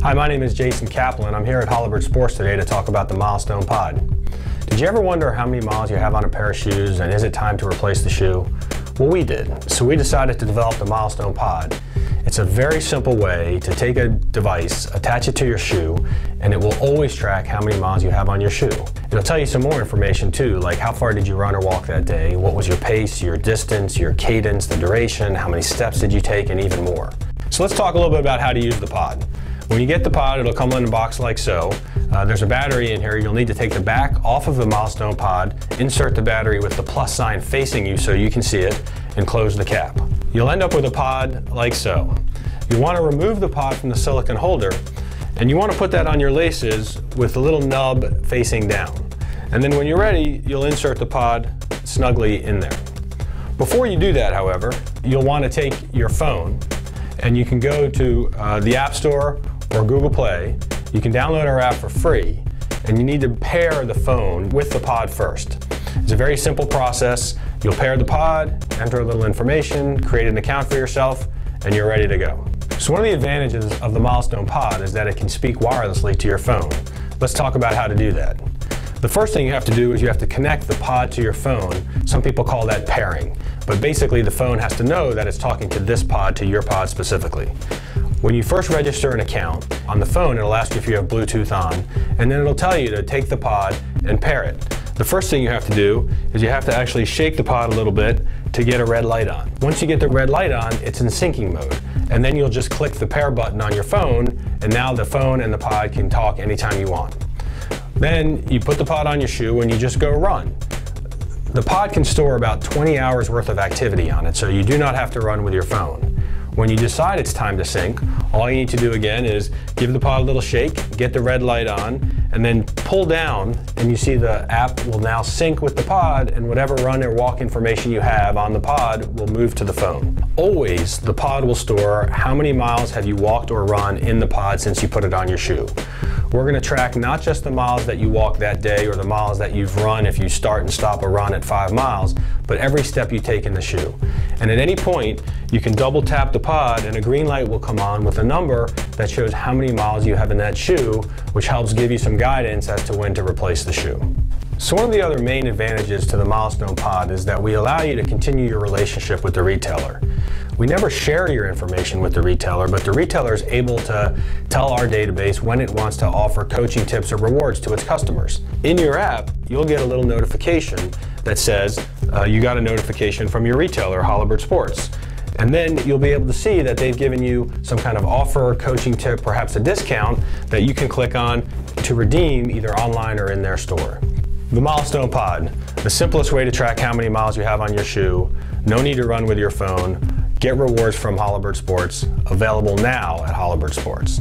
Hi, my name is Jason Kaplan. I'm here at Hollywood Sports today to talk about the Milestone Pod. Did you ever wonder how many miles you have on a pair of shoes and is it time to replace the shoe? Well, we did. So we decided to develop the Milestone Pod. It's a very simple way to take a device, attach it to your shoe, and it will always track how many miles you have on your shoe. It'll tell you some more information too, like how far did you run or walk that day, what was your pace, your distance, your cadence, the duration, how many steps did you take, and even more. So let's talk a little bit about how to use the pod. When you get the pod, it'll come in a box like so. There's a battery in here. You'll need to take the back off of the Milestone Pod, insert the battery with the plus sign facing you so you can see it, and close the cap. You'll end up with a pod like so. You want to remove the pod from the silicone holder, and you want to put that on your laces with the little nub facing down. And then when you're ready, you'll insert the pod snugly in there. Before you do that, however, you'll want to take your phone, and you can go to the App Store or Google Play. You can download our app for free, and you need to pair the phone with the pod first. It's a very simple process. You'll pair the pod, enter a little information, create an account for yourself, and you're ready to go. So one of the advantages of the Milestone Pod is that it can speak wirelessly to your phone. Let's talk about how to do that. The first thing you have to do is you have to connect the pod to your phone. Some people call that pairing, but basically the phone has to know that it's talking to this pod, to your pod specifically. When you first register an account, on the phone it'll ask you if you have Bluetooth on, and then it'll tell you to take the pod and pair it. The first thing you have to do is you have to actually shake the pod a little bit to get a red light on. Once you get the red light on, it's in syncing mode, and then you'll just click the pair button on your phone, and now the phone and the pod can talk anytime you want. Then you put the pod on your shoe and you just go run. The pod can store about 20 hours worth of activity on it, so you do not have to run with your phone. When you decide it's time to sync, all you need to do again is give the pod a little shake, get the red light on, and then pull down, and you see the app will now sync with the pod, and whatever run or walk information you have on the pod will move to the phone. Always, the pod will store how many miles have you walked or run in the pod since you put it on your shoe. We're going to track not just the miles that you walk that day or the miles that you've run if you start and stop a run at 5 miles, but every step you take in the shoe. And at any point, you can double tap the pod and a green light will come on with a number that shows how many miles you have in that shoe, which helps give you some guidance as to when to replace the shoe. So one of the other main advantages to the Milestone Pod is that we allow you to continue your relationship with the retailer. We never share your information with the retailer, but the retailer is able to tell our database when it wants to offer coaching tips or rewards to its customers. In your app, you'll get a little notification that says you got a notification from your retailer, Hollywood Sports. And then you'll be able to see that they've given you some kind of offer, coaching tip, perhaps a discount that you can click on to redeem either online or in their store. The Milestone Pod, the simplest way to track how many miles you have on your shoe, no need to run with your phone, get rewards from Hollywood Sports, available now at Hollywood Sports.